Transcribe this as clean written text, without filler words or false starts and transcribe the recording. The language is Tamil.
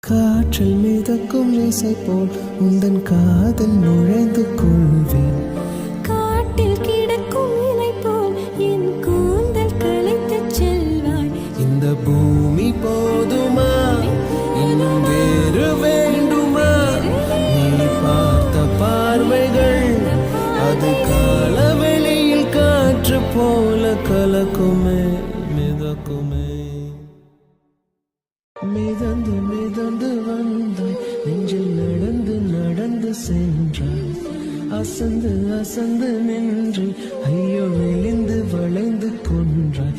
காற்றில் மிதக்கும் இசை போல் உந்தன் காதல் நுழைந்து கொள்வேன். காட்டில் கிடக்கும் இலை போல் என் கூந்தல் கலைத்து செல்வாய். இந்த பூமி போதுமா, இன்னும் வேறு வேண்டுமா? நீ பார்த்த பார்வைகள் அது காலவெளியில் காற்று போல கலக்குமே மிதக்குமே. மிதந்து மிதந்து வந்தாய், நெஞ்சில் நடந்து நடந்து சென்றாய். அசந்து அசந்து நின்று ஐயோ விழுந்து வளைந்து கொன்றாய்.